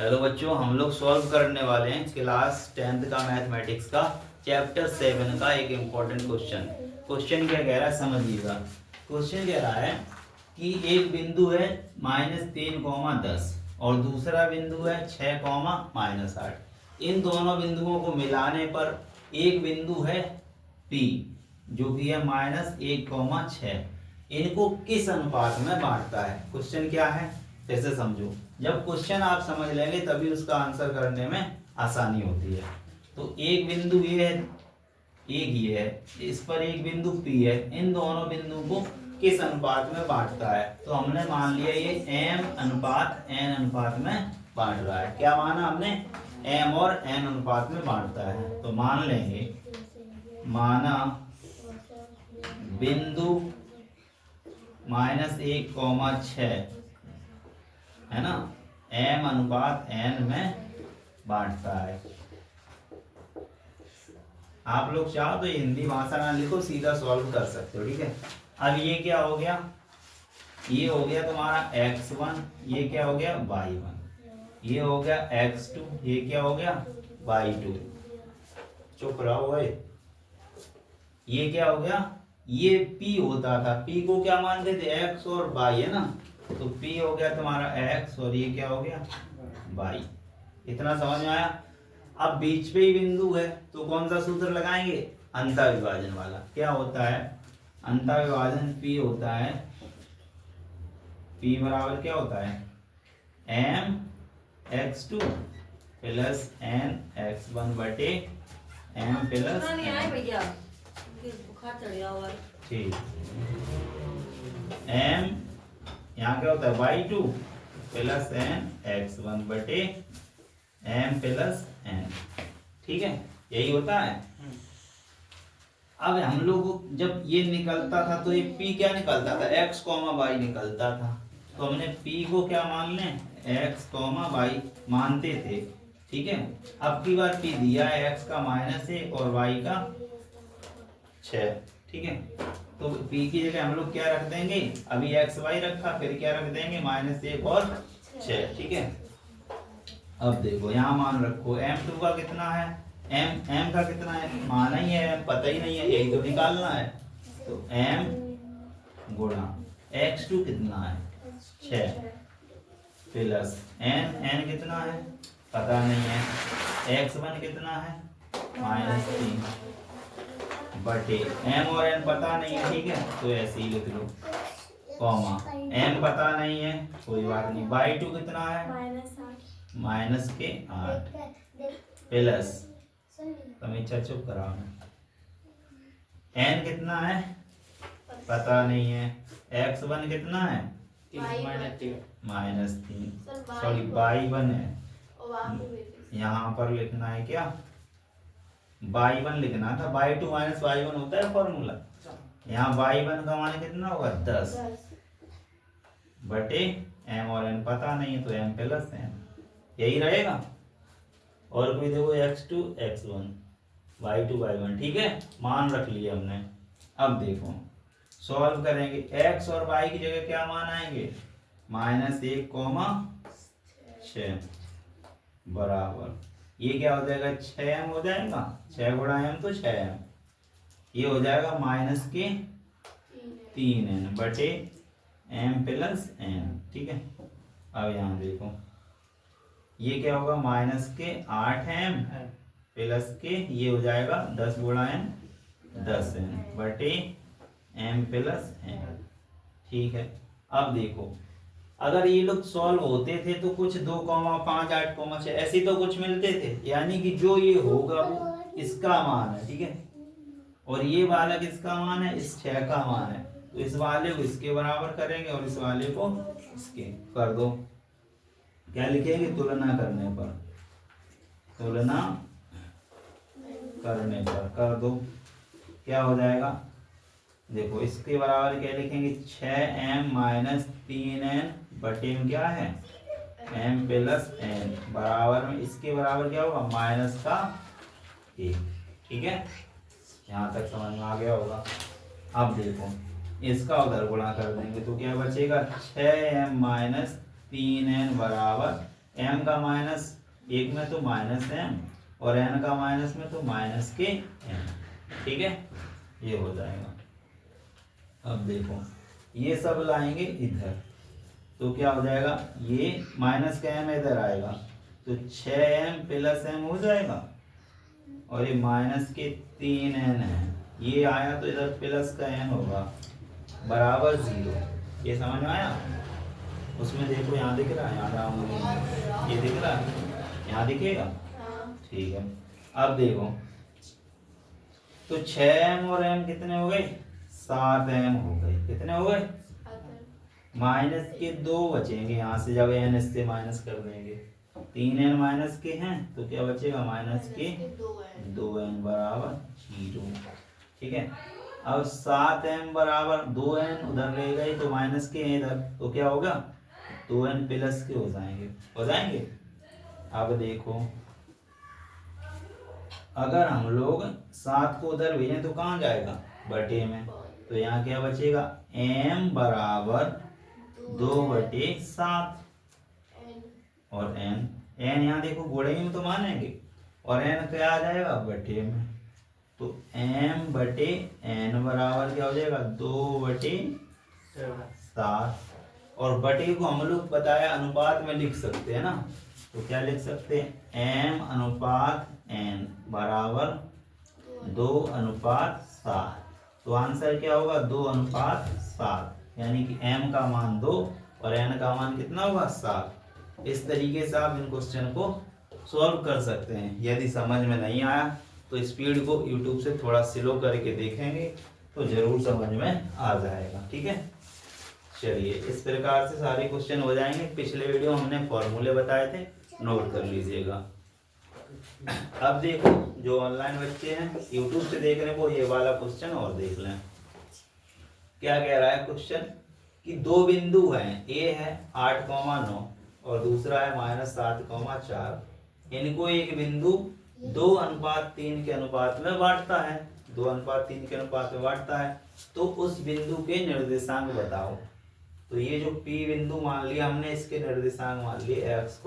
Hello बच्चों, हम लोग सॉल्व करने वाले हैं क्लास 10th का मैथमेटिक्स का चैप्टर 7 का एक इम्पोर्टेंट क्वेश्चन। क्वेश्चन क्या कह रहा है समझिएगा। क्वेश्चन कह रहा है कि एक बिंदु है -3, 10 और दूसरा बिंदु है 6, -8। इन दोनों बिंदुओं को मिलाने पर एक बिंदु है P जो कि है -1, 6। इनको किस अनुपात में बांटता है? क्वेश्चन क्या है कैसे समझो। जब क्वेश्चन आप समझ लेंगे तभी उसका आंसर करने में आसानी होती है। तो एक बिंदु ये है, एक ये है, इस पर एक बिंदु P है। इन दोनों बिंदुओं को किस अनुपात में बांटता है? तो हमने मान लिया ये M अनुपात N अनुपात में बांट रहा है। क्या माना हमने? M और N अनुपात में बांटता है। तो मान लेंगे, माना बिंदु -1, 6 है ना, M अनुपात N में बांटता है। आप लोग चाहो तो हिंदी भाषा ना लिखो, सीधा सॉल्व कर सकते हो, ठीक है। अब ये क्या हो गया? ये हो गया तुम्हारा x1, ये क्या हो गया y1, ये हो गया x2, ये क्या हो गया y2। चुप रहो ओए। ये क्या हो गया? ये P होता था, P को क्या मानते थे? x और y है ना, तो P हो गया तुम्हारा x और ये क्या हो गया y। इतना समझ में आया? अब बीच पे ही बिंदु है तो कौन सा सूत्र लगाएंगे? अंतःविभाजन वाला। क्या होता है? अंतःविभाजन P होता है, P बराबर क्या होता है? M x2 plus N x1 बटे M प्लस ठीक। M यहाँ क्या होता है? y2 प्लस N x1 बटे M प्लस N, ठीक है, यही होता है। अब हम लोग जब ये निकलता था तो ये P क्या निकलता था? x, y निकलता था। तो हमने P को क्या मान लें? x, y मानते थे, ठीक है। अब की बार P दिया है x का -1 और y का 6, ठीक है। तो P की जगह हम लोग क्या रख देंगे? अभी x, y रखा, फिर क्या रख देंगे? -1 और 6, ठीक है। अब देखो यहाँ मान रखो, M2 का कितना है? M का कितना है? माना ही है, पता ही नहीं है, यही तो निकालना है। तो M गुणा x2 कितना है? 6 प्लस N कितना है? पता नहीं है। x1 कितना है? -3 बटे M और N पता नहीं है, ठीक है, तो ऐसे ही लिख लो, कॉमा M पता नहीं है, कोई बात नहीं। y2 कितना है? -8 प्लस, समीक्षा चुप करा, N कितना है? पता नहीं है। x1 कितना है? -3, सॉरी y1 है, यहाँ पर लिखना है क्या? y1 लिखना था, y2 - y1 होता है फॉर्मूला। यहाँ y1 का मान कितना होगा? 10 बटे M और N पता नहीं है, तो M प्लस N, यही रहेगा। और कोई देखो x2, x1, y2, y1, ठीक है, मान रख लिया हमने। अब देखो सॉल्व करेंगे, x और y की जगह क्या मान आएंगे? -1, 6 बराबर, ये क्या हो जाएगा? 6m हो जाएगा, 6 गुणा m तो 6m, ये हो जाएगा -3n बटे m प्लस n, ठीक है। अब यहाँ देखो, ये क्या होगा? -8m प्लस के, ये हो जाएगा 10 गुणा m 10n बटे m प्लस n, ठीक है। अब देखो, अगर ये लोग सॉल्व होते थे तो कुछ 2, 5, 8, 6 ऐसे तो कुछ मिलते थे, यानी कि जो ये होगा वो इसका मान है, ठीक है, और ये वाला किसका मान है? इस 6 का मान है। तो इस वाले को इसके बराबर करेंगे और इस वाले को इसके कर दो। क्या लिखेंगे? तुलना करने पर, तुलना करने पर कर दो, क्या हो जाएगा? देखो इसके बराबर क्या लिखेंगे? 6m - 3n बटे में क्या है? m प्लस n बराबर में इसके बराबर क्या होगा? -1, ठीक है। यहाँ तक समझ में आ गया होगा। अब देखो इसका उधर गुणा कर देंगे तो क्या बचेगा? 6m - 3n बराबर एम का माइनस एक में तो माइनस एम और एन का माइनस में तो माइनस के एम। ठीक है, ये हो जाएगा। अब देखो ये सब लाएंगे इधर तो क्या हो जाएगा, ये माइनस का एम इधर आएगा तो 6m प्लस एम हो जाएगा और ये माइनस के 3n है, ये आया तो इधर प्लस का n होगा बराबर 0। ये समझ में आया? उसमें देखो यहाँ दिख रहा है, यहाँ जाऊंगा ये दिख रहा है, यहाँ दिखेगा। ठीक है, अब देखो तो 6m और m कितने हो गए, 7m हो गए। कितने हो गए, माइनस के 2 बचेंगे यहाँ से, जब n इससे माइनस कर देंगे 3n माइनस के हैं तो क्या बचेगा, माइनस के 2n बराबर 0। ठीक है, अब 7m बराबर 2n उधर ले गए तो माइनस के हैं इधर तो क्या होगा, 2n प्लस के हो जाएंगे। अब देखो अगर हम लोग 7 को उधर भेजें तो कहाँ जाएगा, बटे में, तो यहाँ क्या बचेगा, m बराबर 2/7 और n यहाँ देखो गुणे में तो मानेंगे और n क्या आ जाएगा, बटे में, तो m बटे n बराबर क्या हो जाएगा, 2/7। और बटे को हम लोग बताया अनुपात में लिख सकते हैं ना, तो क्या लिख सकते हैं, m अनुपात n बराबर 2:7। तो आंसर क्या होगा, 2:7, यानी कि m का मान 2 और n का मान कितना होगा, 7। इस तरीके से आप इन क्वेश्चन को सॉल्व कर सकते हैं। यदि समझ में नहीं आया तो स्पीड को YouTube से थोड़ा स्लो करके देखेंगे तो जरूर समझ में आ जाएगा। ठीक है, चलिए इस प्रकार से सारे क्वेश्चन हो जाएंगे। पिछले वीडियो हमने फॉर्मूले बताए थे, नोट कर लीजिएगा। अब देखो जो ऑनलाइन बच्चे हैं YouTube से देख रहे हैं वो ये वाला क्वेश्चन और देख लें। क्या कह रहा है क्वेश्चन कि दो बिंदु हैं, A है 8,9 और दूसरा है -7,4। इनको एक बिंदु 2:3 के अनुपात में बांटता है, 2:3 के अनुपात में बांटता है, तो उस बिंदु के निर्देशांक बताओ। तो ये जो P बिंदु मान लिया हमने, इसके निर्देशांक मान लिए x,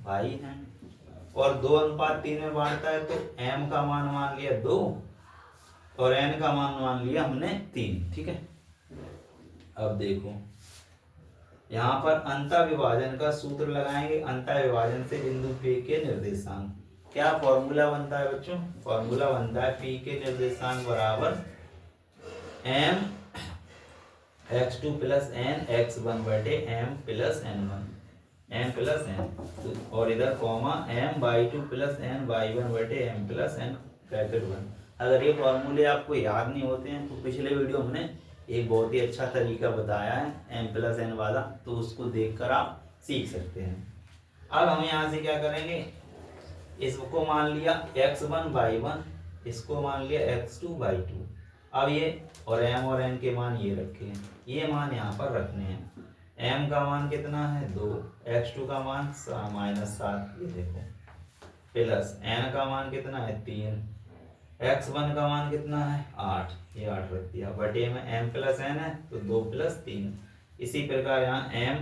y हैं और 2:3 में बांटता है तो m का मान लिया 2 और n का मान लिया हमने 3। ठीक है, अब देखो यहाँ पर अंतः विभाजन का सूत्र लगाएंगे। अंतः विभाजन से बिंदु P के निर्देशांक, क्या फॉर्मूला बनता है बच्चों, फॉर्मूला बनता है P के निर्देशांक बराबर m x2 plus n x1 बटे m plus n1, m plus n, और इधर comma m y2 plus n y1 बटे m प्लस n ब्रैकेट 1। अगर ये फॉर्मूले आपको याद नहीं होते हैं तो पिछले वीडियो हमने एक बहुत ही अच्छा तरीका बताया है m प्लस n वाला, तो उसको देखकर आप सीख सकते हैं। अब हम यहाँ से क्या करेंगे, इसको मान लिया x1 y1, इसको मान लिया x2 y2। अब ये और m और n के मान ये रखे हैं, ये मान यहाँ पर रखने हैं। m का मान कितना है 2, x2 का मान -7, ये देखो, प्लस n का मान कितना है 3, x1 का मान कितना है 8, ये 8 रख दिया, बटे में m प्लस n है तो 2 प्लस 3। इसी प्रकार यहाँ m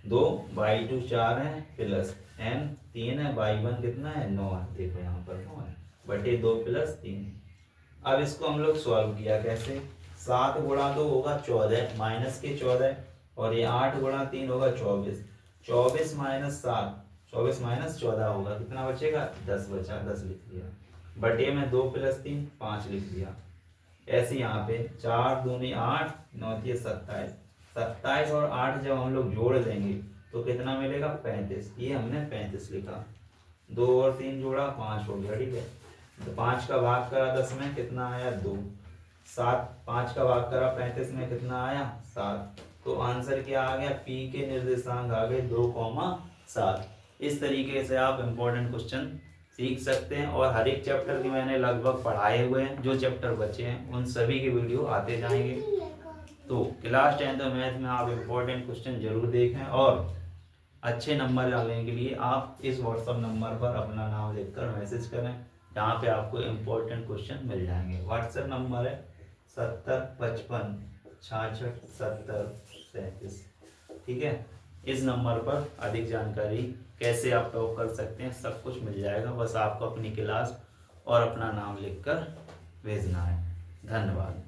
2 y2 4 है प्लस n 3 है, y1 कितना है 9 है, देखो यहाँ पर 9 है, बटे 2 प्लस 3। अब इसको हम लोग सॉल्व किया कैसे, 7 गुणा 2 होगा 14 माइनस के 14 और ये 8 गुणा 3 होगा 24, 24 माइनस 7, 24 माइनस 14 होगा, कितना बचेगा 10 बचा, 10 लिख दिया, बटे में 2 प्लस 3 5 लिख दिया। ऐसे यहाँ पे 4 दूनी 8, 9 27, 27 और 8 जब हम लोग जोड़ देंगे तो कितना मिलेगा 35, ये हमने 35 लिखा। 2 और 3 जोड़ा 5 हो गया। ठीक है, तो 5 का भाग करा 10 में कितना आया 2, 7 5 का भाग करा 35 में कितना आया 7। तो आंसर क्या आ गया, P के निर्देशांक आ गए 2,7। इस तरीके से आप इम्पोर्टेंट क्वेश्चन सीख सकते हैं और हर एक चैप्टर की मैंने लगभग पढ़ाए हुए हैं, जो चैप्टर बचे हैं उन सभी के वीडियो आते जाएंगे। तो क्लास 10th मैथ में आप इम्पोर्टेंट क्वेश्चन जरूर देखें और अच्छे नंबर लाने के लिए आप इस व्हाट्सअप नंबर पर अपना नाम लिखकर मैसेज करें, जहाँ पे आपको इम्पोर्टेंट क्वेश्चन मिल जाएंगे। व्हाट्सएप नंबर है 70 55 66 70 37। ठीक है, इस नंबर पर अधिक जानकारी कैसे आप टॉप कर सकते हैं सब कुछ मिल जाएगा। बस आपको अपनी क्लास और अपना नाम लिखकर भेजना है। धन्यवाद।